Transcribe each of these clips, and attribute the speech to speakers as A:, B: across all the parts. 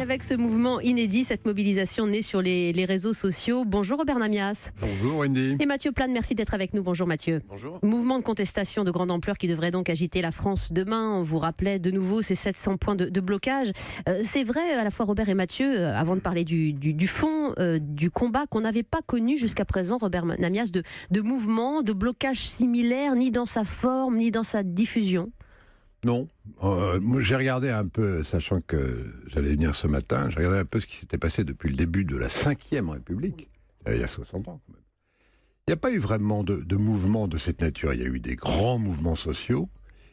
A: Avec ce mouvement inédit, cette mobilisation née sur les réseaux sociaux. Bonjour Robert Namias.
B: Bonjour Wendy.
A: Et Mathieu Plane, merci d'être avec nous. Bonjour Mathieu.
B: Bonjour.
A: Mouvement de contestation de grande ampleur qui devrait donc agiter la France demain. On vous rappelait de nouveau ces 700 points de blocage. C'est vrai à la fois Robert et Mathieu, avant de parler du fond, du combat qu'on n'avait pas connu jusqu'à présent, Robert Namias, de mouvement, de blocage similaire, ni dans sa forme, ni dans sa diffusion.
B: Non, moi j'ai regardé un peu, sachant que j'allais venir ce matin, j'ai regardé un peu ce qui s'était passé depuis le début de la 5e République, il y a 60 ans quand même. Il n'y a pas eu vraiment de mouvements de cette nature. Il y a eu des grands mouvements sociaux,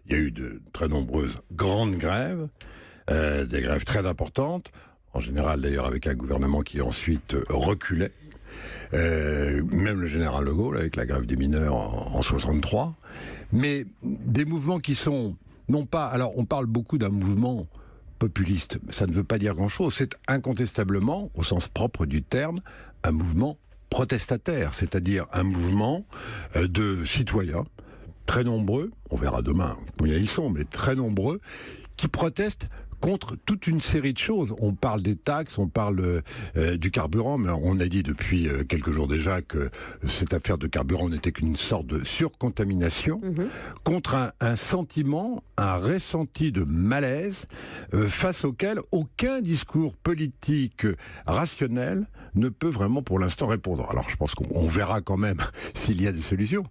B: il y a eu de très nombreuses grandes grèves, des grèves très importantes, en général d'ailleurs avec un gouvernement qui ensuite reculait. Même le général de Gaulle avec la grève des mineurs en 63. Mais des mouvements qui sont... Non pas, alors on parle beaucoup d'un mouvement populiste, ça ne veut pas dire grand-chose, c'est incontestablement, au sens propre du terme, un mouvement protestataire, c'est-à-dire un mouvement de citoyens, très nombreux, on verra demain combien ils sont, mais très nombreux, qui protestent contre toute une série de choses. On parle des taxes, on parle du carburant, mais on a dit depuis quelques jours déjà que cette affaire de carburant n'était qu'une sorte de surcontamination, contre un sentiment, un ressenti de malaise face auquel aucun discours politique rationnel ne peut vraiment pour l'instant répondre. Alors je pense qu'on verra quand même s'il y a des solutions.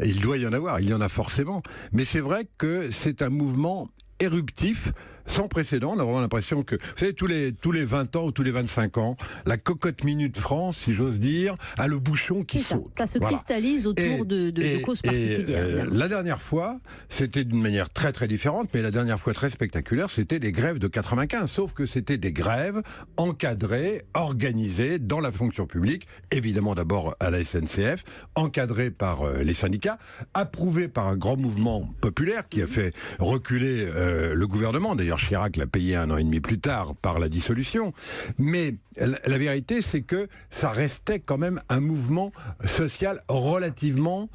B: Il doit y en avoir, il y en a forcément. Mais c'est vrai que c'est un mouvement éruptif, sans précédent. On a vraiment l'impression que, vous savez, tous les 20 ans ou tous les 25 ans, la cocotte minute France, si j'ose dire, a le bouchon qui saute.
A: Ça se cristallise autour de causes particulières.
B: La dernière fois, c'était d'une manière très très différente, mais la dernière fois très spectaculaire, c'était les grèves de 95. Sauf que c'était des grèves encadrées, organisées dans la fonction publique, évidemment d'abord à la SNCF, encadrées par les syndicats, approuvées par un grand mouvement populaire qui a fait reculer le gouvernement. D'ailleurs, Chirac l'a payé 1 an et demi plus tard par la dissolution. Mais la vérité, c'est que ça restait quand même un mouvement social relativement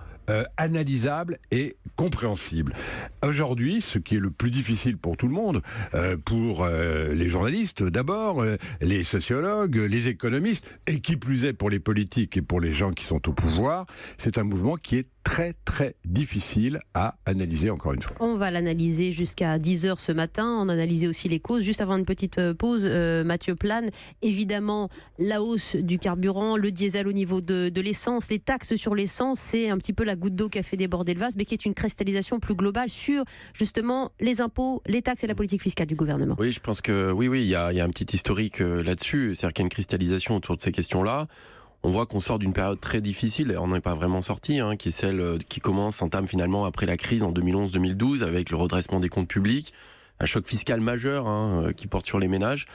B: analysable et compréhensible. Aujourd'hui, ce qui est le plus difficile pour tout le monde, pour les journalistes d'abord, les sociologues, les économistes, et qui plus est pour les politiques et pour les gens qui sont au pouvoir, c'est un mouvement qui est très très difficile à analyser encore une fois.
A: On va l'analyser jusqu'à 10h ce matin, on analysait aussi les causes. Juste avant une petite pause, Mathieu Plane, évidemment la hausse du carburant, le diesel au niveau de l'essence, les taxes sur l'essence, c'est un petit peu la goutte d'eau qui a fait déborder le vase, mais qui est une cristallisation plus globale sur justement les impôts, les taxes et la politique fiscale du gouvernement.
C: Oui, je pense que oui, il y a un petit historique là-dessus, c'est-à-dire qu'il y a une cristallisation autour de ces questions-là. On voit qu'on sort d'une période très difficile, et on n'en est pas vraiment sorti, qui est celle qui s'entame finalement après la crise en 2011-2012, avec le redressement des comptes publics, un choc fiscal majeur qui porte sur les ménages.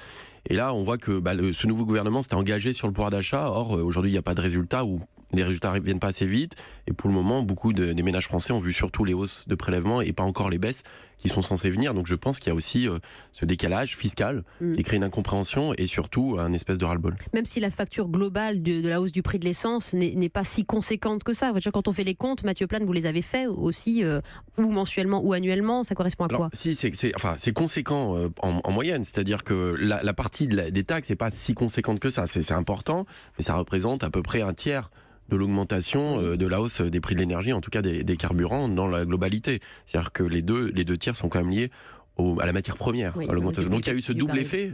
C: Et là, on voit que ce nouveau gouvernement s'était engagé sur le pouvoir d'achat. Or, aujourd'hui, il n'y a pas de résultats, ou les résultats ne viennent pas assez vite. Et pour le moment, beaucoup des ménages français ont vu surtout les hausses de prélèvements et pas encore les baisses qui sont censées venir. Donc je pense qu'il y a aussi ce décalage fiscal qui crée une incompréhension et surtout un espèce de ras-le-bol.
A: Même si la facture globale de la hausse du prix de l'essence n'est pas si conséquente que ça. Quand on fait les comptes, Mathieu Plane, vous les avez faits aussi, ou mensuellement ou annuellement, ça correspond à quoi?
C: Si, c'est conséquent en moyenne, c'est-à-dire que la partie des taxes n'est pas si conséquente que ça. C'est important, mais ça représente à peu près un tiers de l'augmentation de la hausse des prix de l'énergie, en tout cas des carburants dans la globalité. C'est-à-dire que les deux tiers sont quand même liés à la matière première, à l'augmentation. Donc il y a eu ce double effet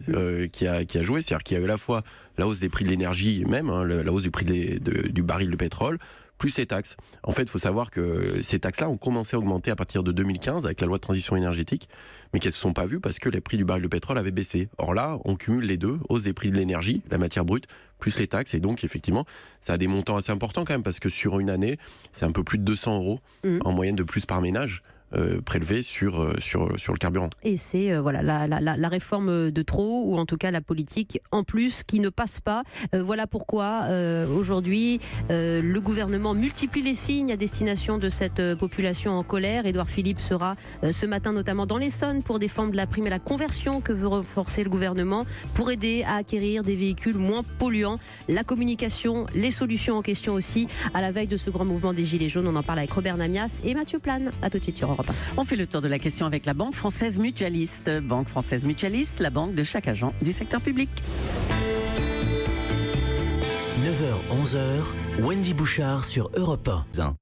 C: qui a joué, c'est-à-dire qu'il y a eu à la fois la hausse des prix de l'énergie même, la hausse du prix du baril de pétrole, plus les taxes. En fait, il faut savoir que ces taxes-là ont commencé à augmenter à partir de 2015 avec la loi de transition énergétique, mais qu'elles ne se sont pas vues parce que les prix du baril de pétrole avaient baissé. Or là, on cumule les deux, hausse des prix de l'énergie, la matière brute, plus les taxes, et donc effectivement, ça a des montants assez importants quand même, parce que sur une année, c'est un peu plus de 200 € en moyenne de plus par ménage. Prélevé sur le carburant.
A: Et c'est la réforme de trop, ou en tout cas la politique en plus qui ne passe pas. Voilà pourquoi aujourd'hui le gouvernement multiplie les signes à destination de cette population en colère. Édouard Philippe sera ce matin notamment dans l'Essonne pour défendre la prime à la conversion que veut renforcer le gouvernement pour aider à acquérir des véhicules moins polluants. La communication, les solutions en question aussi à la veille de ce grand mouvement des Gilets jaunes. On en parle avec Robert Namias et Mathieu Plane. À tout de suite sur Europe. Europe 1.
D: On fait le tour de la question avec la Banque Française Mutualiste. Banque Française Mutualiste, la banque de chaque agent du secteur public.
E: 9h-11h, Wendy Bouchard sur Europe 1.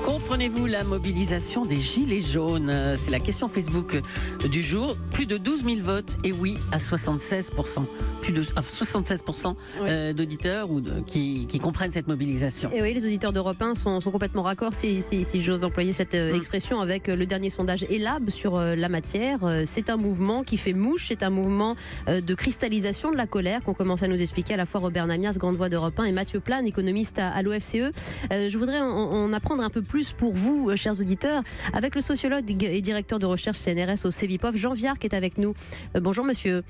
D: Comprenez-vous la mobilisation des Gilets jaunes? C'est la question Facebook du jour. Plus de 12 000 votes et oui à 76%. Plus de 76% d'auditeurs qui comprennent cette mobilisation.
A: Et oui, les auditeurs d'Europe 1 sont complètement raccords, si j'ose employer cette expression, avec le dernier sondage ELAB sur la matière. C'est un mouvement qui fait mouche, c'est un mouvement de cristallisation de la colère qu'on commence à nous expliquer à la fois Robert Namias, grande voix d'Europe 1, et Mathieu Plane, économiste à l'OFCE. Je voudrais en apprendre un peu plus pour vous, chers auditeurs, avec le sociologue et directeur de recherche CNRS au CEVIPOF, Jean Viard, qui est avec nous. Bonjour monsieur.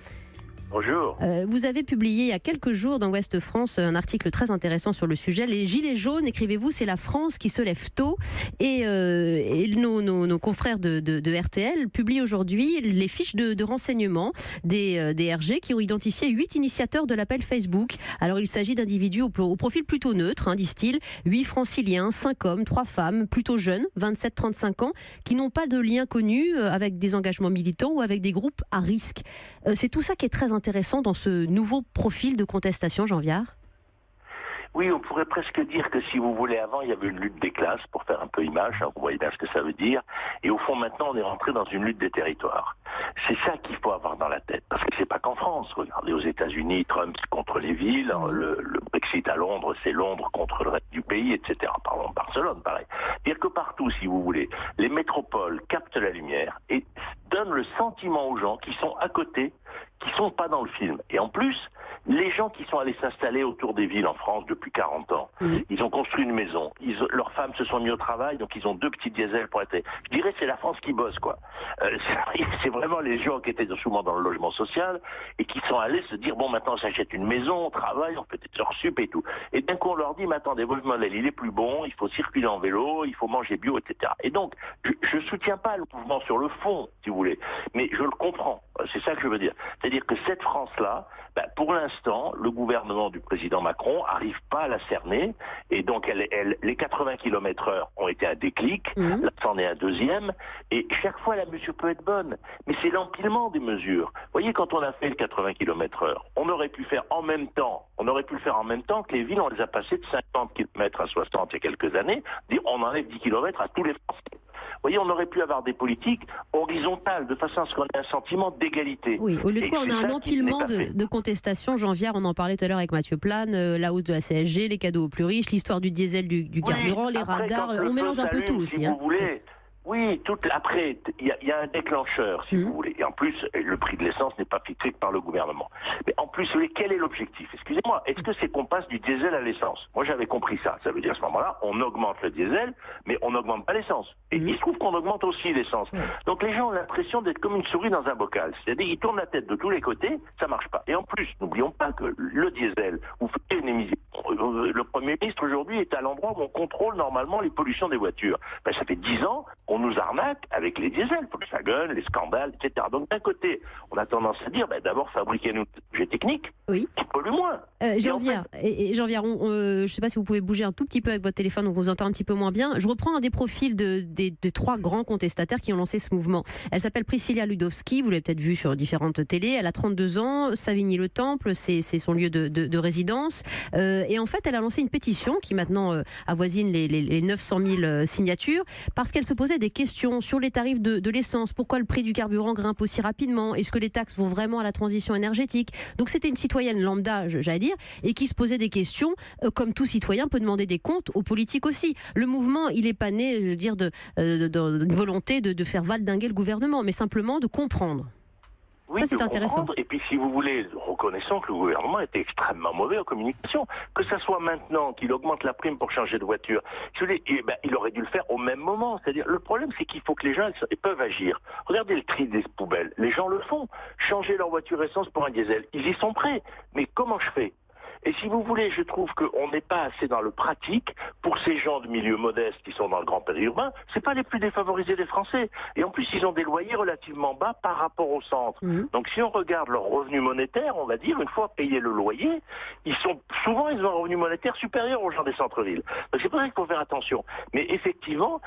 F: Bonjour.
A: Vous avez publié il y a quelques jours dans Ouest France un article très intéressant sur le sujet. Les Gilets jaunes, écrivez-vous, c'est la France qui se lève tôt. Et nos confrères de RTL publient aujourd'hui les fiches de renseignement des RG qui ont identifié 8 initiateurs de l'appel Facebook. Alors il s'agit d'individus au profil plutôt neutre, disent-ils. 8 franciliens, 5 hommes, 3 femmes, plutôt jeunes, 27-35 ans, qui n'ont pas de lien connu avec des engagements militants ou avec des groupes à risque. C'est tout ça qui est très intéressant dans ce nouveau profil de contestation, Jean Viard.
F: Oui, on pourrait presque dire que si vous voulez, avant il y avait une lutte des classes, pour faire un peu image, vous voyez bien ce que ça veut dire, et au fond maintenant on est rentré dans une lutte des territoires. C'est ça qu'il faut avoir dans la tête, parce que c'est pas qu'en France. Regardez aux États-Unis, Trump contre les villes, le Brexit à Londres, c'est Londres contre le reste du pays, etc. Pardon, Barcelone, pareil. Dire que partout, si vous voulez, les métropoles captent la lumière et donnent le sentiment aux gens qui sont à côté, qui sont pas dans le film. Et en plus, les gens qui sont allés s'installer autour des villes en France depuis 40 ans, ils ont construit une maison, leurs femmes se sont mis au travail, donc ils ont 2 petits diesels pour être... Je dirais c'est la France qui bosse, quoi. C'est vraiment les gens qui étaient souvent dans le logement social et qui sont allés se dire, bon, maintenant on s'achète une maison, on travaille, on fait des heures sup et tout. Et d'un coup on leur dit, mais attendez, votre modèle il est plus bon, il faut circuler en vélo, il faut manger bio, etc. Et donc, je soutiens pas le mouvement sur le fond, si vous voulez, mais je le comprends. C'est ça que je veux dire. C'est-à-dire que cette France-là, pour l'instant, le gouvernement du président Macron n'arrive pas à la cerner, et donc les 80 km/h ont été un déclic, là c'en est un deuxième, et chaque fois la mesure peut être bonne, mais c'est l'empilement des mesures. Vous voyez, quand on a fait le 80 km/h, on aurait pu le faire en même temps que les villes, on les a passées de 50 km à 60 il y a quelques années, on enlève 10 km à tous les Français. Vous voyez, on aurait pu avoir des politiques horizontales, de façon à ce qu'on ait un sentiment d'égalité.
A: Oui, au lieu de quoi on a un empilement de contestations. Jean Viard, on en parlait tout à l'heure avec Mathieu Plane, la hausse de la CSG, les cadeaux aux plus riches, l'histoire du diesel, du carburant, les radars, on mélange un peu tout aussi.
F: Si vous voulez. Oui, après, il y a un déclencheur, si vous voulez. Et en plus, le prix de l'essence n'est pas fixé que par le gouvernement. Mais en plus, quel est l'objectif? Excusez-moi, est-ce que c'est qu'on passe du diesel à l'essence? Moi, j'avais compris ça. Ça veut dire, à ce moment-là, on augmente le diesel, mais on n'augmente pas l'essence. Et il se trouve qu'on augmente aussi l'essence. Donc les gens ont l'impression d'être comme une souris dans un bocal. C'est-à-dire, ils tournent la tête de tous les côtés, ça marche pas. Et en plus, n'oublions pas que le diesel, vous faites une émission. Le Premier ministre, aujourd'hui, est à l'endroit où on contrôle normalement les pollutions des voitures. Ça fait 10 ans on nous arnaque avec les diesels, Volkswagen, les scandales, etc. Donc d'un côté, on a tendance à dire, d'abord fabriquez-nous des objets techniques qui polluent moins.
A: Jean Viard, je ne sais pas si vous pouvez bouger un tout petit peu avec votre téléphone, on vous entend un petit peu moins bien. Je reprends un des profils des 3 grands contestataires qui ont lancé ce mouvement. Elle s'appelle Priscilla Ludowski, vous l'avez peut-être vue sur différentes télés, elle a 32 ans, Savigny-le-Temple, c'est son lieu de résidence. Et en fait, elle a lancé une pétition qui maintenant avoisine les 900 000 signatures, parce qu'elle se posait des questions sur les tarifs de l'essence. Pourquoi le prix du carburant grimpe aussi rapidement? Est-ce que les taxes vont vraiment à la transition énergétique? Donc c'était une citoyenne lambda, j'allais dire, et qui se posait des questions, comme tout citoyen peut demander des comptes aux politiques aussi. Le mouvement, il n'est pas né, je veux dire, d'une volonté de faire valdinguer le gouvernement, mais simplement de comprendre.
F: Oui,
A: ça, c'est intéressant.
F: Et puis, si vous voulez, reconnaissons que le gouvernement était extrêmement mauvais en communication. Que ça soit maintenant qu'il augmente la prime pour changer de voiture, il aurait dû le faire au même moment. C'est-à-dire, le problème, c'est qu'il faut que les gens ils peuvent agir. Regardez le tri des poubelles. Les gens le font. Changer leur voiture essence pour un diesel. Ils y sont prêts. Mais comment je fais? Et si vous voulez, je trouve qu'on n'est pas assez dans le pratique pour ces gens de milieu modeste qui sont dans le grand périurbain. C'est pas les plus défavorisés des Français. Et en plus, ils ont des loyers relativement bas par rapport au centre. Donc si on regarde leur revenu monétaire, on va dire, une fois payé le loyer, ils ont un revenu monétaire supérieur aux gens des centres-villes. Donc c'est pour ça qu'il faut faire attention. Mais effectivement,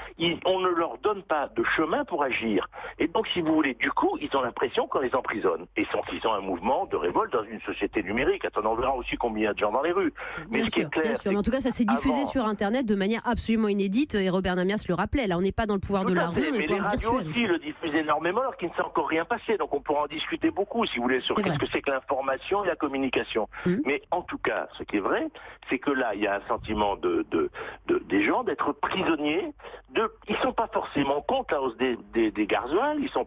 F: on ne leur donne pas de chemin pour agir. Et donc, si vous voulez, du coup, ils ont l'impression qu'on les emprisonne. Et ils ont un mouvement de révolte dans une société numérique. Attends, on verra aussi combien il y a de gens dans les rues. Mais
A: Bien
F: ce qui
A: sûr,
F: est clair,
A: bien sûr. Mais en tout cas, ça s'est diffusé sur Internet de manière absolument inédite. Et Robert Namias le rappelait. Là, on n'est pas dans le pouvoir de la rue, on est
F: mais
A: dans le
F: les
A: pouvoir
F: radios
A: virtuel.
F: aussi le diffusent énormément alors qu'il ne s'est encore rien passé. Donc on pourra en discuter beaucoup, si vous voulez, sur
A: C'est
F: qu'est-ce
A: vrai.
F: que c'est que l'information et la communication. Mais en tout cas, ce qui est vrai, c'est que là, il y a un sentiment des gens d'être prisonniers. Ils sont pas forcément contre la hausse des gasoils. Ils sont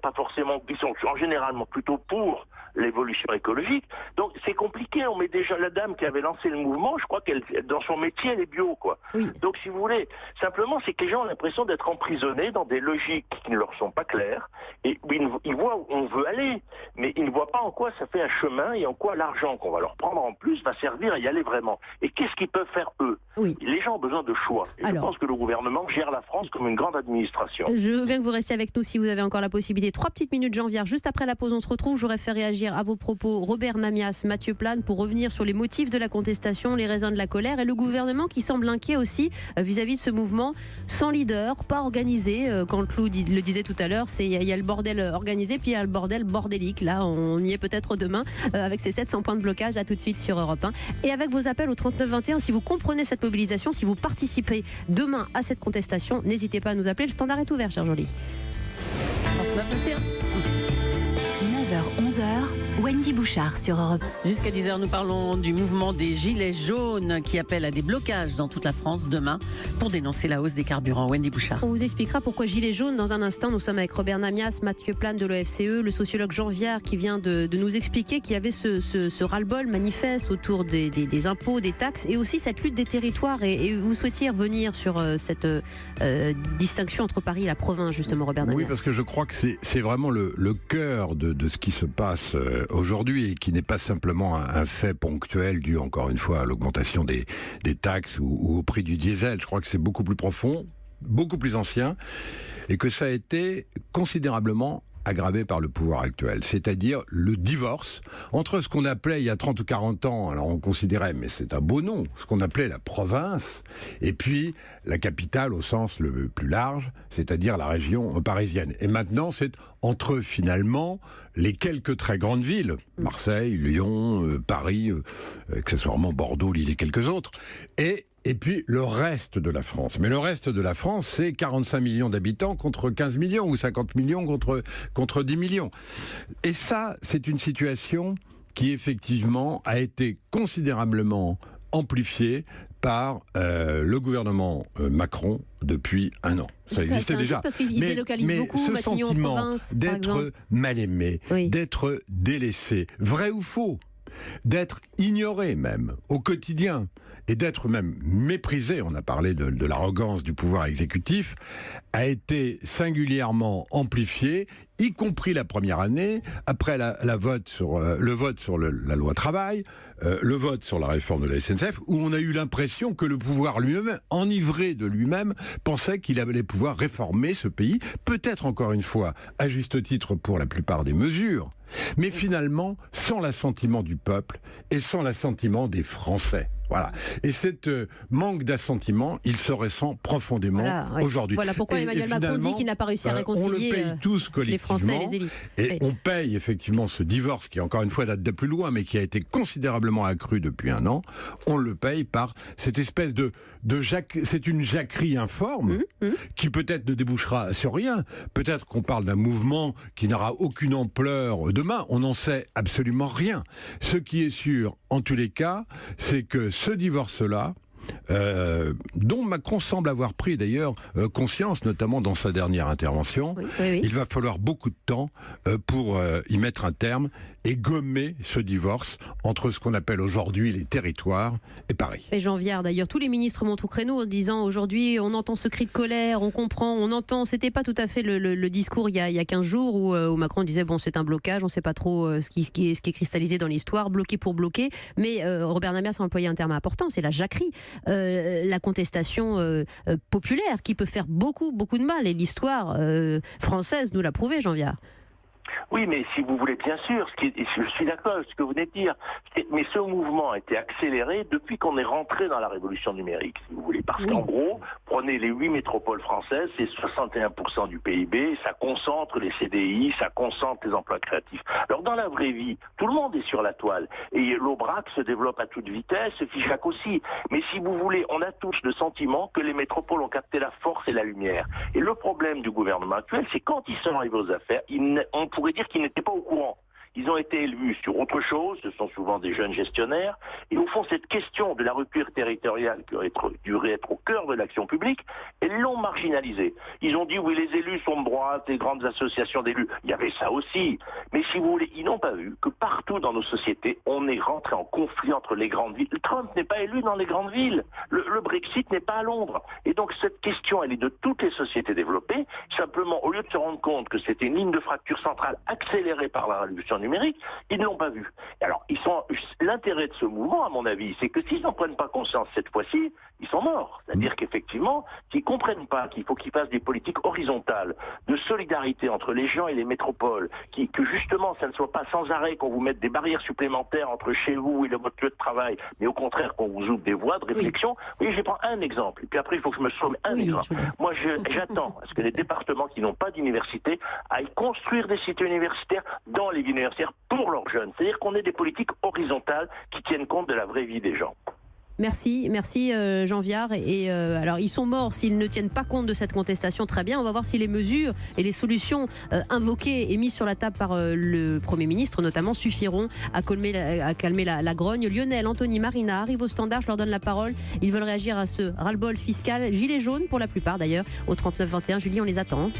F: en généralement plutôt pour l'évolution écologique. Donc c'est compliqué. On met déjà la dame qui avait lancé le mouvement. Je crois qu'elle, dans son métier, elle est bio, quoi.
A: Oui.
F: Donc si vous voulez, simplement, c'est que les gens ont l'impression d'être emprisonnés dans des logiques qui ne leur sont pas claires. Et ils voient où on veut aller, mais ils ne voient pas en quoi ça fait un chemin et en quoi l'argent qu'on va leur prendre en plus va servir à y aller vraiment. Et qu'est-ce qu'ils peuvent faire eux?
A: Oui.
F: Les gens ont besoin de choix. Et je
A: Alors.
F: pense que le gouvernement gère la France comme une grande administration.
A: Je veux bien que vous restiez avec nous si vous avez encore la possibilité. 3 petites minutes, Jean-Viard. Juste après la pause, on se retrouve. J'aurais fait réagir à vos propos Robert Namias, Mathieu Plane, pour revenir sur les motifs de la contestation, les raisons de la colère et le gouvernement qui semble inquiet aussi vis-à-vis de ce mouvement sans leader, pas organisé. Quand Clou le disait tout à l'heure, il y a le bordel organisé, puis il y a le bordel bordélique. Là, on y est peut-être demain avec ces 700 points de blocage. À tout de suite sur Europe 1. Et avec vos appels au 3921, si vous comprenez cette mobilisation, si vous participez demain à cette contestation, n'hésitez pas à nous appeler. Le standard est ouvert, cher Joly.
G: 9h-11h, Wendy Bouchard sur Europe.
D: Jusqu'à 10h, nous parlons du mouvement des Gilets jaunes qui appelle à des blocages dans toute la France demain pour dénoncer la hausse des carburants. Wendy Bouchard.
A: On vous expliquera pourquoi Gilets jaunes dans un instant. Nous sommes avec Robert Namias, Mathieu Plane de l'OFCE, le sociologue Jean-Viard qui vient de nous expliquer qu'il y avait ce ras-le-bol manifeste autour des impôts, des taxes et aussi cette lutte des territoires. Et vous souhaitiez revenir sur cette distinction entre Paris et la province, justement, Robert Namias.
B: Oui, parce que je crois que c'est vraiment le cœur de ce qui se passe aujourd'hui et qui n'est pas simplement un fait ponctuel dû encore une fois à l'augmentation des taxes ou au prix du diesel. Je crois que c'est beaucoup plus profond, beaucoup plus ancien et que ça a été considérablement aggravé par le pouvoir actuel, c'est-à-dire le divorce entre ce qu'on appelait il y a 30 ou 40 ans, alors on considérait, mais c'est un beau nom, ce qu'on appelait la province, et puis la capitale au sens le plus large, c'est-à-dire la région parisienne. Et maintenant, c'est entre finalement les quelques très grandes villes, Marseille, Lyon, Paris, accessoirement Bordeaux, Lille et quelques autres, et puis le reste de la France. Mais le reste de la France, c'est 45 millions d'habitants contre 15 millions ou 50 millions contre 10 millions. Et ça, c'est une situation qui effectivement a été considérablement amplifiée par le gouvernement Macron depuis un an. Ça existait déjà.
A: Parce qu'il délocalise beaucoup,
B: ce
A: Matignon en
B: sentiment
A: province, par
B: d'être
A: exemple.
B: mal aimé,
A: Oui.
B: d'être délaissé, vrai ou faux, d'être ignoré même au quotidien et d'être même méprisé, on a parlé de l'arrogance du pouvoir exécutif, a été singulièrement amplifié, y compris la première année, après le vote sur la loi travail, le vote sur la réforme de la SNCF, où on a eu l'impression que le pouvoir lui-même, enivré de lui-même, pensait qu'il allait pouvoir réformer ce pays, peut-être encore une fois, à juste titre pour la plupart des mesures, mais finalement sans l'assentiment du peuple et sans l'assentiment des Français. Voilà. Et cet manque d'assentiment, il se ressent profondément aujourd'hui.
A: Voilà pourquoi Emmanuel Macron dit qu'il n'a pas réussi à réconcilier
B: on le paye tous collectivement,
A: les Français et les élites.
B: Et on paye effectivement ce divorce qui, encore une fois, date de plus loin, mais qui a été considérablement accru depuis un an. On le paye par cette espèce c'est une jacquerie informe qui peut-être ne débouchera sur rien. Peut-être qu'on parle d'un mouvement qui n'aura aucune ampleur demain. On n'en sait absolument rien. Ce qui est sûr, en tous les cas, c'est que ce divorce-là dont Macron semble avoir pris d'ailleurs conscience, notamment dans sa dernière intervention.
A: Oui.
B: Il va falloir beaucoup de temps pour y mettre un terme et gommer ce divorce entre ce qu'on appelle aujourd'hui les territoires et Paris.
A: Et Jean Viard, d'ailleurs, tous les ministres montent au créneau en disant aujourd'hui, on entend ce cri de colère, on comprend, on entend. C'était pas tout à fait le discours il y a 15 jours où Macron disait bon, c'est un blocage, on sait pas trop ce qui est cristallisé dans l'histoire, bloqué pour bloquer. Mais Robert Namias a employé un terme important, c'est la jacquerie, la contestation populaire qui peut faire beaucoup de mal. Et l'histoire française nous l'a prouvé, Jean Viard.
F: Oui, mais si vous voulez, bien sûr, je suis d'accord avec ce que vous venez de dire, mais ce mouvement a été accéléré depuis qu'on est rentré dans la révolution numérique, si vous voulez. Parce qu'en gros, prenez les 8 métropoles françaises, c'est 61% du PIB, ça concentre les CDI, ça concentre les emplois créatifs. Alors dans la vraie vie, tout le monde est sur la toile. Et l'Aubrac se développe à toute vitesse, Figeac aussi. Mais si vous voulez, on a tous le sentiment que les métropoles ont capté la force et la lumière. Et le problème du gouvernement actuel, c'est quand ils sont arrivés aux affaires, on pourrait dire qu'ils n'étaient pas au courant. Ils ont été élus sur autre chose, ce sont souvent des jeunes gestionnaires, et au fond, cette question de la rupture territoriale qui aurait dû être au cœur de l'action publique, ils l'ont marginalisée. Ils ont dit, oui, les élus sont de droite, les grandes associations d'élus, il y avait ça aussi. Mais si vous voulez, ils n'ont pas vu que partout dans nos sociétés, on est rentré en conflit entre les grandes villes. Trump n'est pas élu dans les grandes villes. Le Brexit n'est pas à Londres. Et donc, cette question, elle est de toutes les sociétés développées. Simplement, au lieu de se rendre compte que c'était une ligne de fracture centrale accélérée par la révolution numérique, ils ne l'ont pas vu. Alors, l'intérêt de ce mouvement, à mon avis, c'est que s'ils n'en prennent pas conscience cette fois-ci, ils sont morts. C'est-à-dire qu'effectivement, s'ils ne comprennent pas qu'il faut qu'ils fassent des politiques horizontales de solidarité entre les gens et les métropoles, que justement, ça ne soit pas sans arrêt qu'on vous mette des barrières supplémentaires entre chez vous et votre lieu de travail, mais au contraire qu'on vous ouvre des voies de réflexion. Oui, je vais prendre un exemple, et puis après, il faut que je me somme un exemple. Moi, j'attends à ce que les départements qui n'ont pas d'université aillent construire des cités universitaires dans les villes universitaires pour leurs jeunes. C'est-à-dire qu'on ait des politiques horizontales qui tiennent compte de la vraie vie des gens.
A: Merci Jean Viard. Et alors ils sont morts s'ils ne tiennent pas compte de cette contestation. Très bien, on va voir si les mesures et les solutions invoquées et mises sur la table par le Premier ministre notamment suffiront à calmer la grogne. Lionel, Anthony, Marina arrivent au standard, je leur donne la parole. Ils veulent réagir à ce ras-le-bol fiscal. Gilets jaunes pour la plupart d'ailleurs, au 39-21. Julie, on les attend.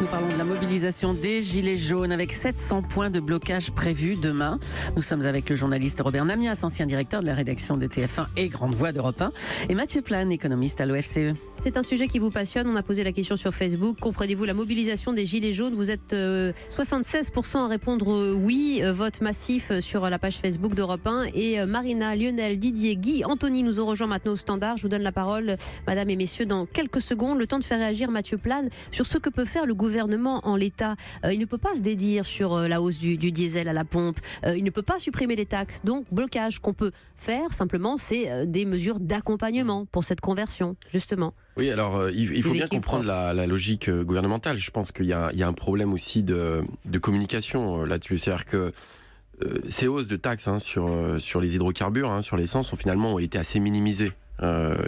D: Nous parlons de la mobilisation des Gilets jaunes avec 700 points de blocage prévus demain. Nous sommes avec le journaliste Robert Namias, ancien directeur de la rédaction de TF1 et Grande Voix d'Europe 1, et Mathieu Plane, économiste à l'OFCE.
A: C'est un sujet qui vous passionne. On a posé la question sur Facebook. Comprenez-vous la mobilisation des Gilets jaunes? Vous êtes 76% à répondre oui. Vote massif sur la page Facebook d'Europe 1. Et Marina, Lionel, Didier, Guy, Anthony nous ont rejoint maintenant au standard. Je vous donne la parole, madame et messieurs, dans quelques secondes. Le temps de faire réagir Mathieu Plane sur ce que peut faire le gouvernement en l'état. Il ne peut pas se dédire sur la hausse du diesel à la pompe. Il ne peut pas supprimer les taxes. Donc, blocage qu'on peut faire, simplement, c'est des mesures d'accompagnement pour cette conversion, justement.
C: Oui, alors il faut bien comprendre la logique gouvernementale. Je pense qu'il y a un problème aussi de communication là-dessus. C'est-à-dire que ces hausses de taxes sur les hydrocarbures, sur l'essence, ont été assez minimisées.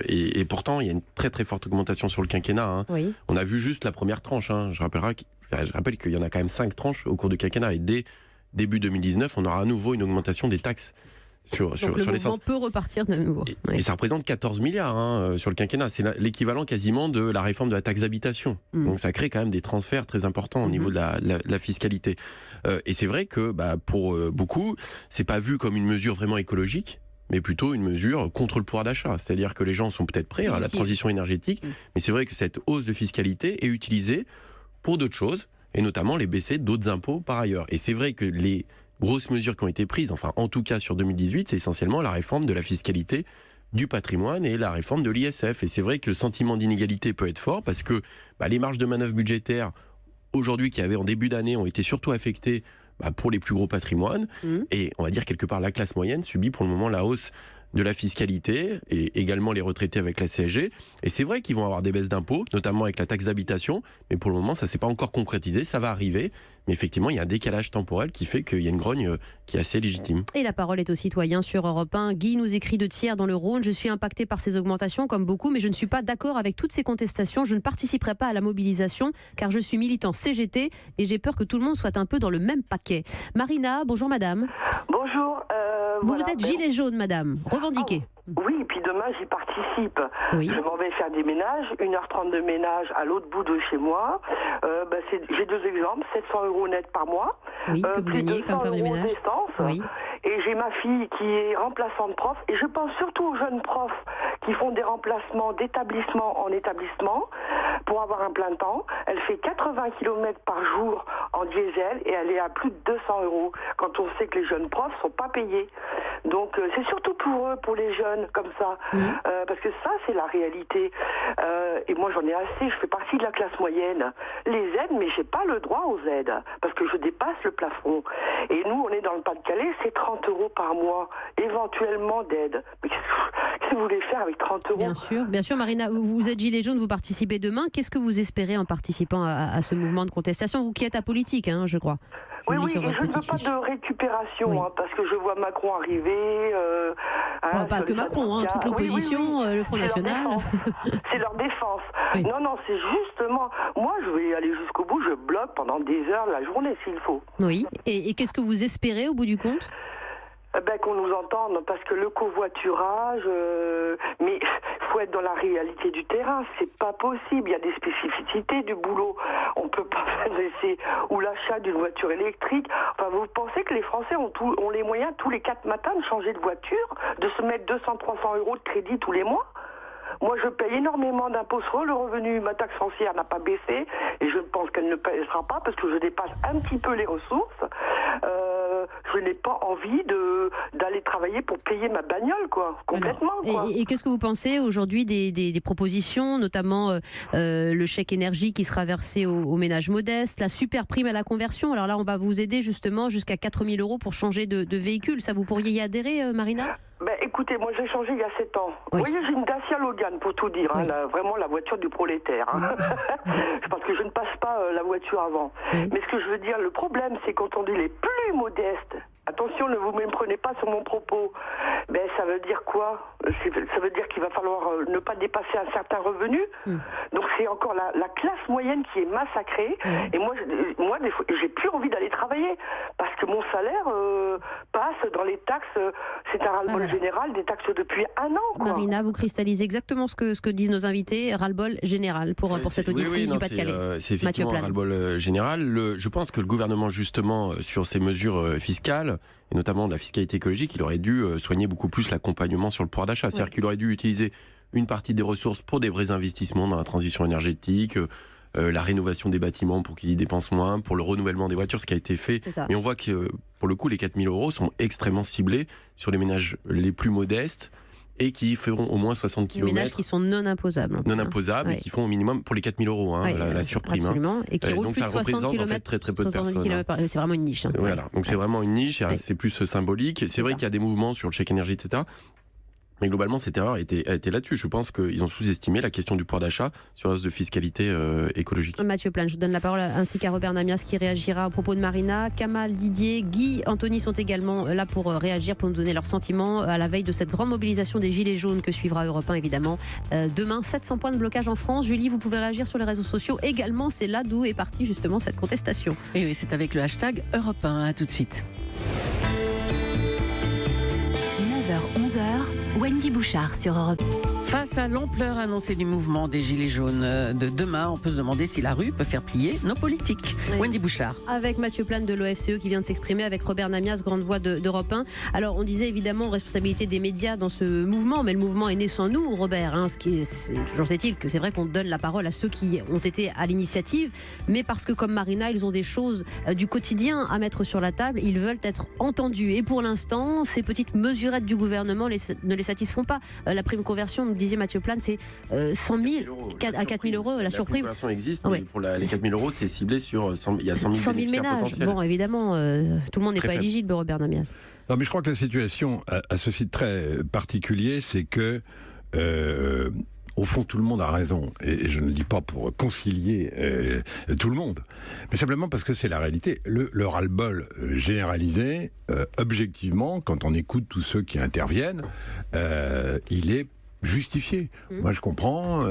C: Et pourtant, il y a une très très forte augmentation sur le quinquennat.
A: Oui. On
C: a vu juste la première tranche. Je rappelle qu'il y en a quand même 5 tranches au cours du quinquennat. Et dès début 2019, on aura à nouveau une augmentation des taxes sur l'essence.
A: Le mouvement peut repartir de nouveau.
C: Et ça représente 14 milliards sur le quinquennat. C'est l'équivalent quasiment de la réforme de la taxe d'habitation. Donc ça crée quand même des transferts très importants au niveau de la fiscalité. Et c'est vrai que pour beaucoup, c'est pas vu comme une mesure vraiment écologique, mais plutôt une mesure contre le pouvoir d'achat. C'est-à-dire que les gens sont peut-être prêts à la transition énergétique, mais c'est vrai que cette hausse de fiscalité est utilisée pour d'autres choses, et notamment les baisser d'autres impôts par ailleurs. Et c'est vrai que les grosses mesures qui ont été prises, enfin en tout cas sur 2018, c'est essentiellement la réforme de la fiscalité du patrimoine et la réforme de l'ISF. Et c'est vrai que le sentiment d'inégalité peut être fort parce que les marges de manœuvre budgétaires aujourd'hui qui avaient en début d'année ont été surtout affectées pour les plus gros patrimoines. Et on va dire quelque part la classe moyenne subit pour le moment la hausse de la fiscalité et également les retraités avec la CSG. Et c'est vrai qu'ils vont avoir des baisses d'impôts, notamment avec la taxe d'habitation, mais pour le moment, ça ne s'est pas encore concrétisé, ça va arriver. Mais effectivement, il y a un décalage temporel qui fait qu'il y a une grogne qui est assez légitime.
A: Et la parole est aux citoyens sur Europe 1. Guy nous écrit de Thiers dans le Rhône. Je suis impacté par ces augmentations comme beaucoup, mais je ne suis pas d'accord avec toutes ces contestations. Je ne participerai pas à la mobilisation car je suis militant CGT et j'ai peur que tout le monde soit un peu dans le même paquet. Marina, bonjour madame.
H: Bonjour.
A: Vous êtes gilet jaune madame, revendiquez.
H: Oui, et puis demain j'y participe.
A: Oui.
H: Je m'en vais faire des ménages, 1h30 de ménage à l'autre bout de chez moi. J'ai 2 exemples, 700 € net par mois.
A: Oui, que vous
H: plus
A: gagnez comme femme de
H: 200 €
A: ménage.
H: d'essence.
A: Oui.
H: Et j'ai ma fille qui est remplaçante prof. Et je pense surtout aux jeunes profs qui font des remplacements d'établissement en établissement pour avoir un plein temps. Elle fait 80 km par jour en diesel et elle est à plus de 200 € quand on sait que les jeunes profs sont pas payés. Donc c'est surtout pour eux, pour les jeunes comme ça, parce que ça c'est la réalité. Et moi j'en ai assez, je fais partie de la classe moyenne. Les aides, mais j'ai pas le droit aux aides parce que je dépasse le plafond. Et nous on est dans le Pas-de-Calais, c'est 30 € par mois, éventuellement d'aide. Mais qu'est-ce que vous voulez faire avec 30 €?
A: Bien sûr Marina, vous êtes gilet jaune, vous participez demain. Qu'est-ce que vous espérez en participant à ce mouvement de contestation? Vous qui êtes apolitique, hein, je crois.
H: Oui, et je ne veux pas de récupération, parce que je vois Macron arriver.
A: Pas que Macron, toute l'opposition, le Front National.
H: C'est leur défense.
A: Oui.
H: Non, c'est justement, moi je vais aller jusqu'au bout, je bloque pendant des heures la journée s'il faut.
A: Oui, et qu'est-ce que vous espérez au bout du compte?
H: Qu'on nous entende, parce que le covoiturage, mais il faut être dans la réalité du terrain, c'est pas possible, il y a des spécificités du boulot, on peut pas laisser, ou l'achat d'une voiture électrique, enfin vous pensez que les Français ont les moyens tous les 4 matins de changer de voiture, de se mettre 200-300 € de crédit tous les mois? Moi, je paye énormément d'impôts sur le revenu. Ma taxe foncière n'a pas baissé et je pense qu'elle ne baissera pas parce que je dépasse un petit peu les ressources. Je n'ai pas envie d'aller travailler pour payer ma bagnole, complètement.
A: Alors, et qu'est-ce que vous pensez aujourd'hui des propositions, notamment le chèque énergie qui sera versé aux ménages modestes, la super prime à la conversion? Alors là, on va vous aider justement jusqu'à 4 000 € pour changer de véhicule. Ça, vous pourriez y adhérer, Marina?
H: Écoutez, moi j'ai changé il y a 7 ans.
A: Oui.
H: Vous voyez, j'ai une Dacia Logan pour tout dire,
A: Oui.
H: vraiment la voiture du prolétaire. Parce que je ne passe pas la voiture avant.
A: Oui.
H: Mais ce que je veux dire, le problème, c'est quand on dit les plus modestes. Attention, ne vous méprenez pas sur mon propos. Ça veut dire quoi? Ça veut dire qu'il va falloir ne pas dépasser un certain revenu. Donc c'est encore la classe moyenne qui est massacrée. Et moi, des fois, j'ai plus envie d'aller travailler parce que mon salaire passe dans les taxes. C'est un ras-le-bol général des taxes depuis 1 an.
A: Marina, vous cristallisez exactement ce que disent nos invités. Ras-le-bol général pour cette auditrice du Pas-de-Calais.
C: C'est effectivement un ras-le-bol général. Je pense que le gouvernement, justement, sur ces mesures fiscales, et notamment de la fiscalité écologique, il aurait dû soigner beaucoup plus l'accompagnement sur le pouvoir d'achat. C'est-à-dire qu'il aurait dû utiliser une partie des ressources pour des vrais investissements dans la transition énergétique, la rénovation des bâtiments pour qu'ils y dépensent moins, pour le renouvellement des voitures, ce qui a été fait. Mais on voit que, pour le coup, les 4 000 € sont extrêmement ciblés sur les ménages les plus modestes et qui feront au moins 60 km.
A: Les ménages qui sont non imposables.
C: Non imposables et qui font au minimum pour les 4 000 €, la surprime.
A: Absolument. Et qui roulent
C: donc
A: plus de 60 km.
C: En fait, très peu de personnes.
A: C'est vraiment une niche.
C: Voilà, donc c'est vraiment une niche, c'est plus symbolique. C'est vrai qu'il y a des mouvements sur le chèque énergie, etc. Mais globalement, cette erreur a été là-dessus. Je pense qu'ils ont sous-estimé la question du pouvoir d'achat sur la hausse de fiscalité écologique.
A: Mathieu Plane, je vous donne la parole, ainsi qu'à Robert Namias qui réagira au propos de Marina. Kamal, Didier, Guy, Anthony sont également là pour réagir, pour nous donner leurs sentiments à la veille de cette grande mobilisation des Gilets jaunes que suivra Europe 1, évidemment. Demain, 700 points de blocage en France. Julie, vous pouvez réagir sur les réseaux sociaux également. C'est là d'où est partie justement cette contestation.
D: Et oui, c'est avec le hashtag Europe 1. À tout de suite.
G: 9h-11h, Wendy Bouchard sur Europe.
D: Face à l'ampleur annoncée du mouvement des Gilets jaunes de demain, on peut se demander si la rue peut faire plier nos politiques.
A: Oui.
D: Wendy Bouchard.
A: Avec Mathieu Plane de l'OFCE qui vient de s'exprimer, avec Robert Namias, grande voix d'Europe 1. Alors on disait évidemment responsabilité des médias dans ce mouvement, mais le mouvement est né sans nous, Robert. Toujours est-il que c'est vrai qu'on donne la parole à ceux qui ont été à l'initiative, mais parce que comme Marina, ils ont des choses du quotidien à mettre sur la table, ils veulent être entendus. Et pour l'instant, ces petites mesurettes du gouvernement ne les satisfont pas. La prime conversion disiez Mathieu Plane, c'est 100 000 à 4 000 euros la surprime.
C: La conversion existe, mais pour les 4 000 euros, c'est ciblé sur il y a 100 000
A: ménages.
C: potentiels.
A: Bon, évidemment, tout le monde n'est pas éligible, Robert Namias.
B: Non, mais je crois que la situation a ceci de très particulier, c'est que au fond, tout le monde a raison. Et je ne le dis pas pour concilier tout le monde, mais simplement parce que c'est la réalité. Le ras-le-bol généralisé, objectivement, quand on écoute tous ceux qui interviennent, il est justifié. Moi, je comprends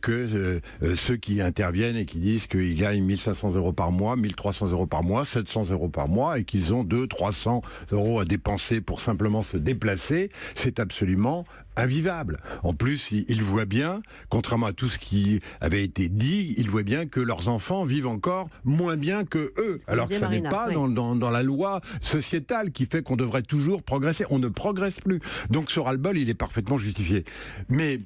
B: que ceux qui interviennent et qui disent qu'ils gagnent 1500 euros par mois, 1300 euros par mois, 700 euros par mois et qu'ils ont 200-300 euros à dépenser pour simplement se déplacer, c'est absolument invivable. En plus, ils voient bien, contrairement à tout ce qui avait été dit, ils voient bien que leurs enfants vivent encore moins bien que eux. Alors que ça n'est pas dans la loi sociétale qui fait qu'on devrait toujours progresser. On ne progresse plus. Donc ce ras-le-bol, il est parfaitement justifié. Mais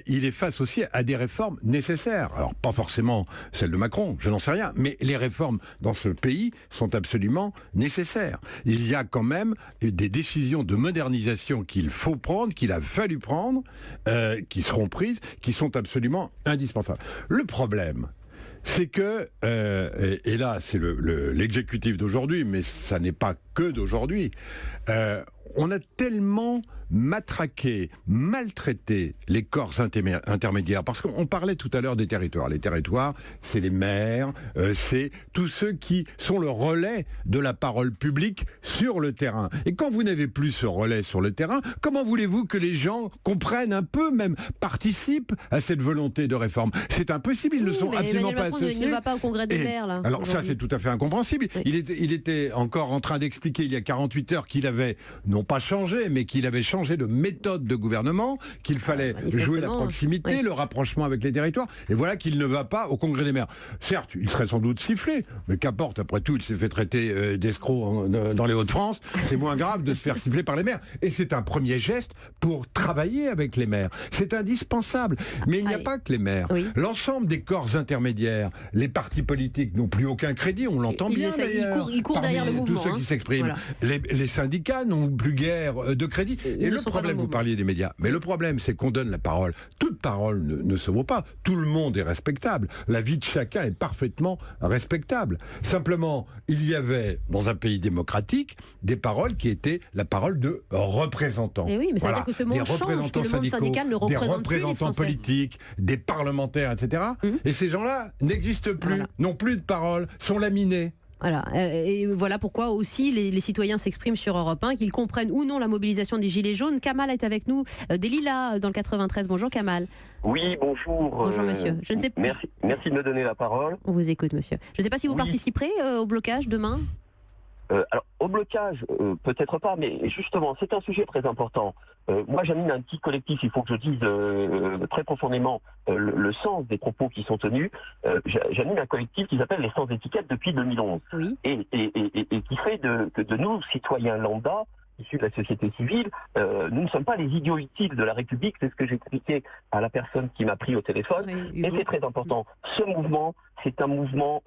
B: il est face aussi à des réformes nécessaires. Alors, pas forcément celles de Macron, je n'en sais rien, mais les réformes dans ce pays sont absolument nécessaires. Il y a quand même des décisions de modernisation qu'il faut prendre, qu'il a fallu prendre, qui seront prises, qui sont absolument indispensables. Le problème, c'est que, et là c'est l'exécutif d'aujourd'hui, mais ça n'est pas que d'aujourd'hui, on a tellement matraqué, maltraité les corps intermédiaires, parce qu'on parlait tout à l'heure des territoires. Les territoires, c'est les maires, c'est tous ceux qui sont le relais de la parole publique sur le terrain. Et quand vous n'avez plus ce relais sur le terrain, comment voulez-vous que les gens comprennent un peu, même participent à cette volonté de réforme? C'est impossible, ils ne sont absolument pas associés.
A: Il ne va pas au congrès des maires, là.
B: Alors ça, c'est tout à fait incompréhensible. Oui. Il était encore en train d'expliquer il y a 48 heures qu'il avait, non pas changé, mais qu'il avait changé de méthode de gouvernement, qu'il fallait jouer la proximité, le rapprochement avec les territoires, et voilà qu'il ne va pas au congrès des maires. Certes, il serait sans doute sifflé, mais qu'importe, après tout, il s'est fait traiter d'escroc dans les Hauts-de-France, c'est moins grave de se faire siffler par les maires. Et c'est un premier geste pour travailler avec les maires. C'est indispensable. Mais il n'y a pas que les maires. Oui. L'ensemble des corps intermédiaires, les partis politiques n'ont plus aucun crédit, on l'entend bien d'ailleurs.
A: Ils courent derrière le mouvement.
B: Tous ceux qui s'expriment. Voilà. Les syndicats n'ont plus guère de crédit. Et le problème, vous parliez des médias, mais le problème, c'est qu'on donne la parole. Toute parole ne se vaut pas. Tout le monde est respectable. La vie de chacun est parfaitement respectable. Simplement, il y avait, dans un pays démocratique, des paroles qui étaient la parole de représentants.
A: Et oui, mais ça veut dire que ce monde change, que le monde syndical ne représente
B: des représentants politiques, des parlementaires, etc. Et ces gens-là n'existent plus, n'ont plus de parole, sont laminés.
A: Voilà. Et voilà pourquoi aussi les citoyens s'expriment sur Europe 1, qu'ils comprennent ou non la mobilisation des Gilets jaunes. Kamal est avec nous, des Lilas dans le 93. Bonjour Kamal.
I: Oui, bonjour.
A: Bonjour monsieur. Je ne sais...
I: merci de me donner la parole.
A: On vous écoute monsieur. Je ne sais pas si vous participerez au blocage demain.
I: Alors, au blocage, peut-être pas, mais justement, c'est un sujet très important. Moi, j'anime un petit collectif, il faut que je dise très profondément le sens des propos qui sont tenus. J'anime un collectif qui s'appelle les Sans Étiquettes depuis 2011.
A: Oui.
I: Et qui fait que de nous, citoyens lambda, issus de la société civile, nous ne sommes pas les idiots utiles de la République, c'est ce que j'expliquais à la personne qui m'a pris au téléphone, et c'est très important. Ce mouvement, c'est un mouvement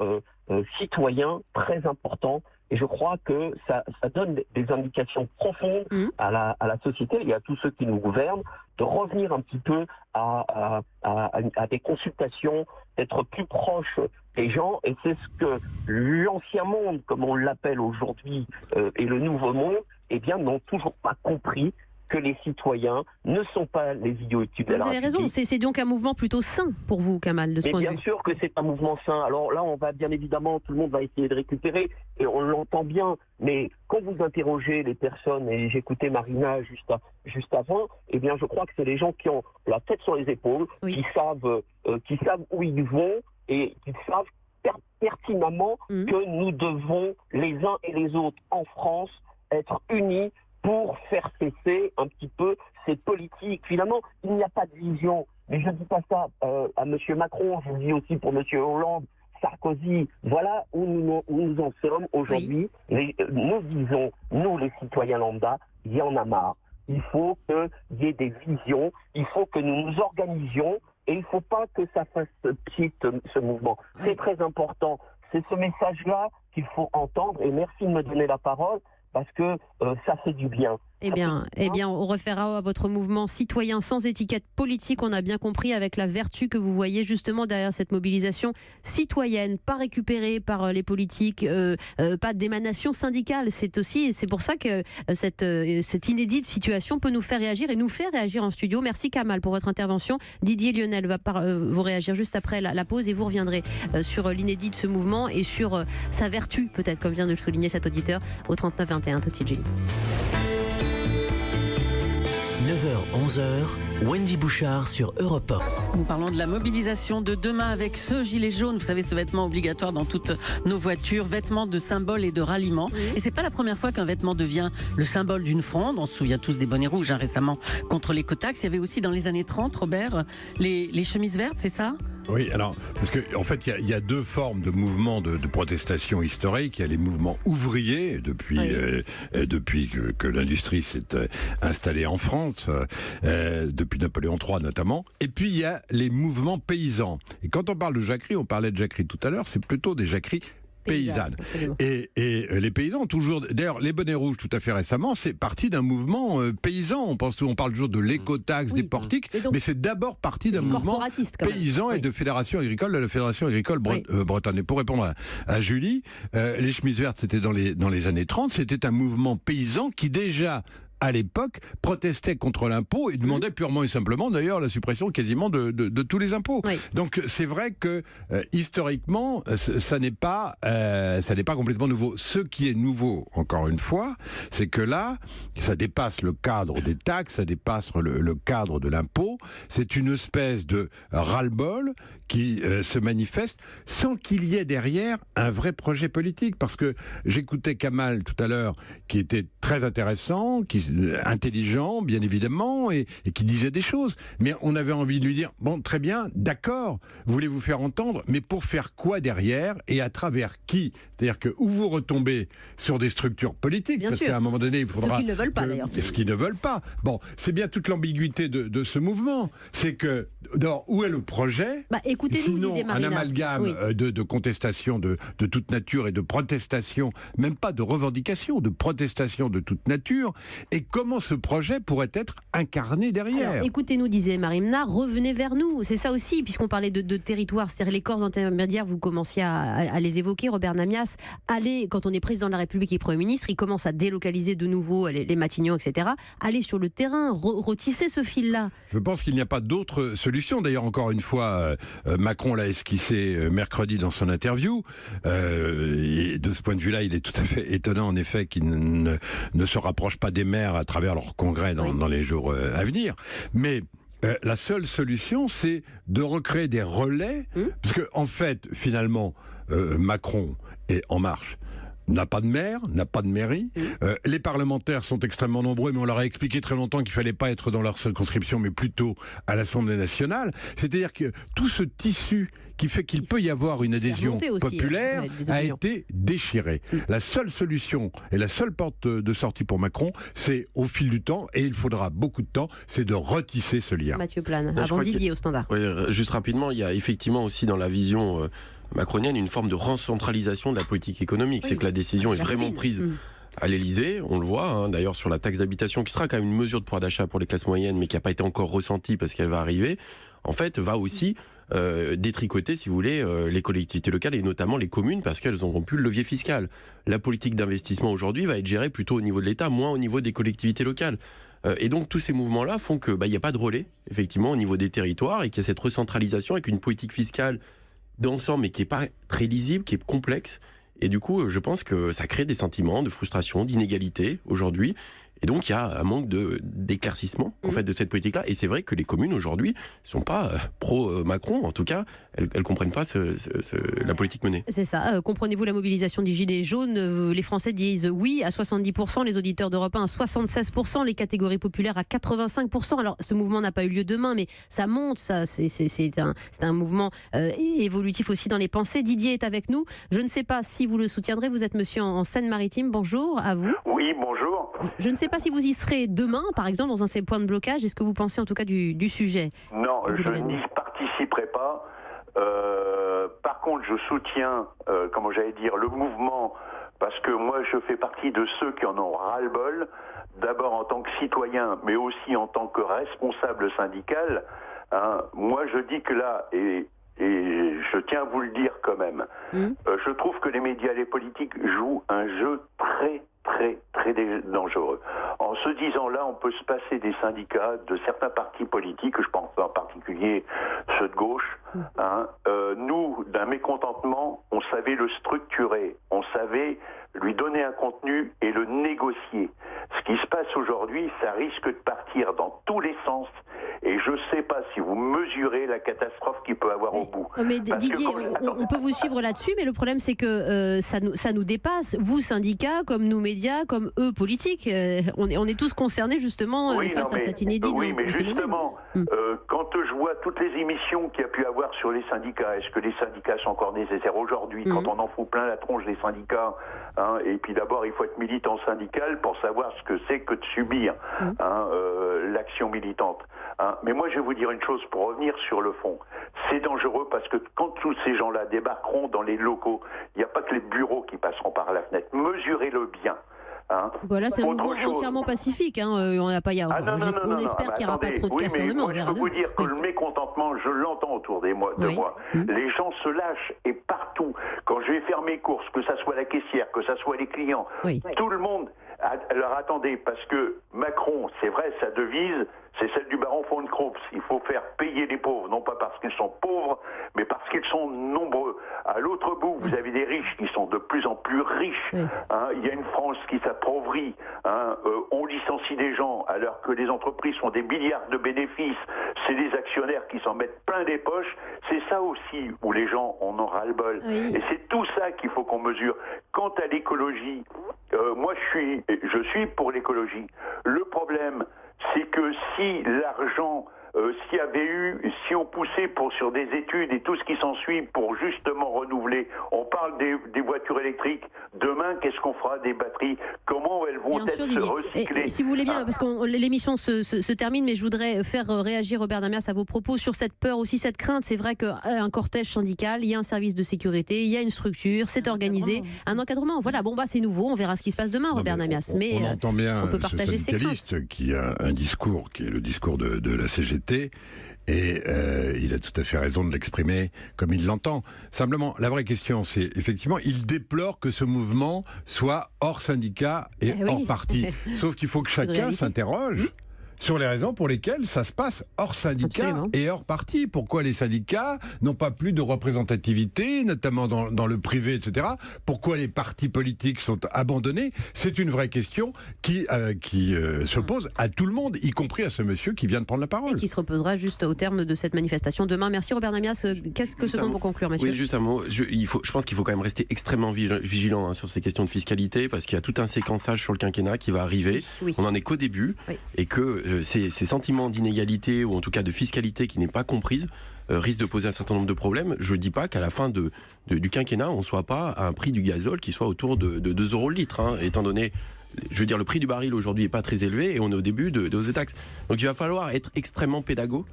I: citoyen très important, et je crois que ça donne des indications profondes à la société et à tous ceux qui nous gouvernent, de revenir un petit peu à des consultations, d'être plus proche des gens, et c'est ce que l'ancien monde, comme on l'appelle aujourd'hui, et le nouveau monde, eh bien, n'ont toujours pas compris que les citoyens ne sont pas les idiots utiles de la République.
A: Vous avez raison, c'est donc un mouvement plutôt sain pour vous, Kamal, de ce point de vue.
I: Bien sûr que c'est un mouvement sain. Alors là, on va bien évidemment, tout le monde va essayer de récupérer, et on l'entend bien, mais quand vous interrogez les personnes, et j'écoutais Marina juste avant, eh bien je crois que c'est les gens qui ont la tête sur les épaules, qui savent où ils vont, et qui savent pertinemment que nous devons, les uns et les autres en France, être unis pour faire cesser un petit peu ces politiques. Finalement, il n'y a pas de vision. Mais je ne dis pas ça à M. Macron, je le dis aussi pour M. Hollande, Sarkozy. Voilà où nous en sommes aujourd'hui. Nous disons, nous les citoyens lambda, il y en a marre. Il faut qu'il y ait des visions, il faut que nous nous organisions, et il ne faut pas que ça fasse petite ce mouvement. C'est très important. C'est ce message-là qu'il faut entendre, et merci de me donner la parole, parce que ça fait du bien.
A: Eh bien, on référera à votre mouvement citoyen sans étiquette politique. On a bien compris avec la vertu que vous voyez justement derrière cette mobilisation citoyenne, pas récupérée par les politiques, pas d'émanation syndicale. C'est pour ça que cette inédite situation peut nous faire réagir et nous fait réagir en studio. Merci Kamal pour votre intervention. Didier Lionel va vous réagir juste après la pause et vous reviendrez sur l'inédit de ce mouvement et sur sa vertu, peut-être, comme vient de le souligner cet auditeur, au 39-21. Tout de suite, Julie.
E: 9h-11h, Wendy Bouchard sur Europe 1.
D: Nous parlons de la mobilisation de demain avec ce gilet jaune, vous savez, ce vêtement obligatoire dans toutes nos voitures, vêtement de symbole et de ralliement. Oui. Et c'est pas la première fois qu'un vêtement devient le symbole d'une fronde. On se souvient tous des bonnets rouges récemment contre l'écotaxe. Il y avait aussi dans les années 30, Robert, les chemises vertes, c'est ça ?
B: Oui, alors, parce qu'en fait, il y a deux formes de mouvements de protestation historique. Il y a les mouvements ouvriers, depuis que l'industrie s'est installée en France, depuis Napoléon III notamment. Et puis, il y a les mouvements paysans. Et quand on parle de jacquerie, on parlait de jacquerie tout à l'heure, c'est plutôt des jacqueries paysannes. Et les paysans ont toujours... D'ailleurs, les bonnets rouges, tout à fait récemment, c'est parti d'un mouvement paysan. On parle toujours de l'écotaxe, des portiques, mais c'est d'abord parti d'un mouvement paysan et de fédération agricole, de la Fédération agricole bretonne. Et pour répondre à Julie, les chemises vertes, c'était dans les années 30, c'était un mouvement paysan qui déjà... à l'époque, protestait contre l'impôt et demandait purement et simplement, d'ailleurs, la suppression quasiment de tous les impôts. Oui. Donc, c'est vrai que, historiquement, ça n'est pas complètement nouveau. Ce qui est nouveau, encore une fois, c'est que là, ça dépasse le cadre des taxes, ça dépasse le cadre de l'impôt. C'est une espèce de ras-le-bol qui se manifeste sans qu'il y ait derrière un vrai projet politique. Parce que j'écoutais Kamal tout à l'heure, qui était très intéressant, intelligent, bien évidemment, et qui disait des choses. Mais on avait envie de lui dire, bon, très bien, d'accord, voulez vous faire entendre, mais pour faire quoi derrière et à travers qui ? C'est-à-dire que où vous retombez sur des structures politiques, bien parce qu'à un moment donné, il faudra...
A: Ceux qui ne veulent pas, d'ailleurs.
B: Ce qui ne veulent pas. Bon, c'est bien toute l'ambiguïté de ce mouvement. C'est que, où est le projet ?
A: Écoutez-nous,
B: sinon,
A: disait Marina.
B: Un amalgame de contestation de toute nature et de protestation, même pas de revendication, de protestation de toute nature. Et comment ce projet pourrait être incarné derrière ?
A: Alors, écoutez-nous, disait Marina, revenez vers nous. C'est ça aussi, puisqu'on parlait de territoire, c'est-à-dire les corps intermédiaires, vous commenciez à les évoquer, Robert Namias. Quand on est président de la République et Premier ministre, il commence à délocaliser de nouveau les Matignon, etc. Allez sur le terrain, retisser ce fil-là.
B: Je pense qu'il n'y a pas d'autre solution. D'ailleurs, encore une fois, Macron l'a esquissé mercredi dans son interview. Et de ce point de vue-là, il est tout à fait étonnant, en effet, qu'il ne se rapproche pas des maires à travers leur congrès dans les jours à venir. Mais la seule solution, c'est de recréer des relais, parce que en fait, finalement, Macron est En Marche. N'a pas de maire, n'a pas de mairie. Les parlementaires sont extrêmement nombreux, mais on leur a expliqué très longtemps qu'il ne fallait pas être dans leur circonscription, mais plutôt à l'Assemblée nationale. C'est-à-dire que tout ce tissu qui fait qu'il peut y avoir une adhésion populaire a été déchiré. La seule solution et la seule porte de sortie pour Macron, c'est au fil du temps, et il faudra beaucoup de temps, c'est de retisser ce lien.
A: Mathieu Plane, avant Didier au standard.
C: Oui, juste rapidement, il y a effectivement aussi dans la vision... macronienne, une forme de recentralisation de la politique économique. C'est que la décision est vraiment prise à l'Élysée, on le voit, d'ailleurs sur la taxe d'habitation, qui sera quand même une mesure de pouvoir d'achat pour les classes moyennes, mais qui n'a pas été encore ressentie parce qu'elle va arriver, en fait, va aussi détricoter, si vous voulez, les collectivités locales et notamment les communes, parce qu'elles n'auront plus le levier fiscal. La politique d'investissement aujourd'hui va être gérée plutôt au niveau de l'État, moins au niveau des collectivités locales. Et donc tous ces mouvements-là font qu'il n'y a pas de relais, effectivement, au niveau des territoires, et qu'il y a cette recentralisation avec une politique fiscale d'ensemble, mais qui n'est pas très lisible, qui est complexe. Et du coup, je pense que ça crée des sentiments de frustration, d'inégalité aujourd'hui. Et donc, il y a un manque d'éclaircissement en fait, de cette politique-là. Et c'est vrai que les communes, aujourd'hui, ne sont pas pro-Macron. En tout cas, elles ne comprennent pas la politique menée.
A: C'est ça. Comprenez-vous la mobilisation des Gilets jaunes ? Les Français disent oui à 70%, les auditeurs d'Europe 1 à 76%, les catégories populaires à 85%. Alors, ce mouvement n'a pas eu lieu demain, mais ça monte. C'est un mouvement évolutif aussi dans les pensées. Didier est avec nous. Je ne sais pas si vous le soutiendrez. Vous êtes monsieur en Seine-Maritime. Bonjour à vous.
F: Oui, bonjour.
A: Je ne sais pas si vous y serez demain, par exemple, dans un de ces points de blocage. Est-ce que vous pensez en tout cas du sujet ?
F: Non, je n'y participerai pas. Par contre, je soutiens, comment j'allais dire, le mouvement parce que moi je fais partie de ceux qui en ont ras-le-bol, d'abord en tant que citoyen, mais aussi en tant que responsable syndical. Moi je dis que là, et je tiens à vous le dire quand même, je trouve que les médias et les politiques jouent un jeu très dangereux. En se disant là, on peut se passer des syndicats, de certains partis politiques, je pense en particulier ceux de gauche. Nous, d'un mécontentement, on savait le structurer, on savait lui donner un contenu et le négocier. Ce qui se passe aujourd'hui, ça risque de partir dans tous les sens. Et je ne sais pas si vous mesurez la catastrophe qu'il peut avoir au bout.
A: Mais Didier, on peut vous suivre là-dessus, mais le problème c'est que ça nous dépasse. Vous, syndicats, comme nous, médias, comme eux, politiques, on est tous concernés justement face à cet inédit
F: mais justement, quand je vois toutes les émissions qu'il y a pu avoir sur les syndicats, est-ce que les syndicats sont encore nécessaires aujourd'hui, quand on en fout plein la tronche des syndicats, et puis d'abord il faut être militant syndical pour savoir ce que c'est que de subir l'action militante. Mais moi je vais vous dire une chose pour revenir sur le fond. C'est dangereux parce que quand tous ces gens-là débarqueront dans les locaux, il n'y a pas que les bureaux qui passeront par la fenêtre. Mesurez-le bien.
A: Voilà, c'est un mouvement entièrement pacifique. On espère qu'il n'y aura pas trop de cassandements.
F: Je peux vous dire que le mécontentement, je l'entends autour de moi. Les gens se lâchent et partout. Quand je vais faire mes courses, que ça soit la caissière, que ça soit les clients, tout le monde. Alors attendez, parce que Macron, c'est vrai, sa devise, c'est celle du baron von Krups. Il faut faire payer les pauvres, non pas parce qu'ils sont pauvres, mais parce qu'ils sont nombreux. À l'autre bout, vous avez des riches qui sont de plus en plus riches. Il y a une France qui s'appauvrit. On licencie des gens alors que les entreprises font des milliards de bénéfices. C'est des actionnaires qui s'en mettent plein les poches. C'est ça aussi où les gens en ont ras-le-bol. Et c'est tout ça qu'il faut qu'on mesure. Quant à l'écologie, moi je suis pour l'écologie. Le problème, c'est que si l'argent, si on poussait sur des études et tout ce qui s'ensuit pour justement renouveler, on parle des voitures électriques, demain qu'est-ce qu'on fera des batteries, comment elles vont recyclées.
A: Si vous voulez bien, parce que l'émission se termine, mais je voudrais faire réagir Robert Namias à vos propos sur cette peur aussi, cette crainte. C'est vrai qu'un cortège syndical, il y a un service de sécurité, il y a une structure, c'est organisé, un encadrement. Voilà, c'est nouveau, on verra ce qui se passe demain, Robert Namias. Mais
B: on entend bien
A: on peut partager
B: ce syndicaliste qui a un discours qui est le discours de la CGT. Et il a tout à fait raison de l'exprimer comme il l'entend. Simplement, la vraie question, c'est effectivement, il déplore que ce mouvement soit hors syndicat et hors parti. Sauf qu'il faut que chacun s'interroge sur les raisons pour lesquelles ça se passe hors syndicat et hors parti. Pourquoi les syndicats n'ont pas plus de représentativité, notamment dans le privé, etc. Pourquoi les partis politiques sont abandonnés? C'est une vraie question qui se pose à tout le monde, y compris à ce monsieur qui vient de prendre la parole.
A: Et qui se reposera juste au terme de cette manifestation demain. Merci Robert Namias. Quelques secondes pour conclure, monsieur.
C: Oui, juste un mot. Je pense qu'il faut quand même rester extrêmement vigilant sur ces questions de fiscalité, parce qu'il y a tout un séquençage sur le quinquennat qui va arriver. On n'en est qu'au début, et que ces sentiments d'inégalité, ou en tout cas de fiscalité qui n'est pas comprise, risquent de poser un certain nombre de problèmes. Je ne dis pas qu'à la fin du quinquennat, on ne soit pas à un prix du gazole qui soit autour de 2 € le litre, étant donné, je veux dire, le prix du baril aujourd'hui n'est pas très élevé et on est au début de hausse des taxes. Donc il va falloir être extrêmement pédago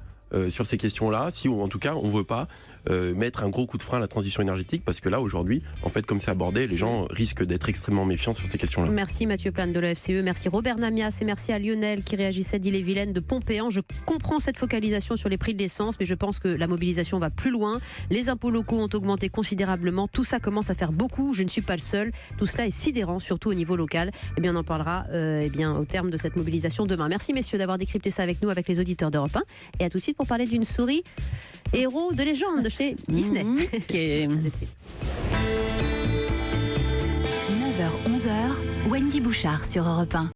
C: sur ces questions-là, si en tout cas on ne veut pas mettre un gros coup de frein à la transition énergétique, parce que là aujourd'hui, en fait, comme c'est abordé, les gens risquent d'être extrêmement méfiants sur ces questions-là.
A: Merci Mathieu Plane de la FCE, merci Robert Namias et merci à Lionel qui réagissait d'Ille-et-Vilaine, de Pompéan. Je comprends cette focalisation sur les prix de l'essence, mais je pense que la mobilisation va plus loin. Les impôts locaux ont augmenté considérablement, tout ça commence à faire beaucoup, je ne suis pas le seul. Tout cela est sidérant, surtout au niveau local. Eh bien, on en parlera au terme de cette mobilisation demain. Merci messieurs d'avoir décrypté ça avec nous, avec les auditeurs d'Europe 1. Et à tout de suite pour parler d'une souris héros de légende chez Disney.
G: 9h-11h, Wendy Bouchard sur Europe 1.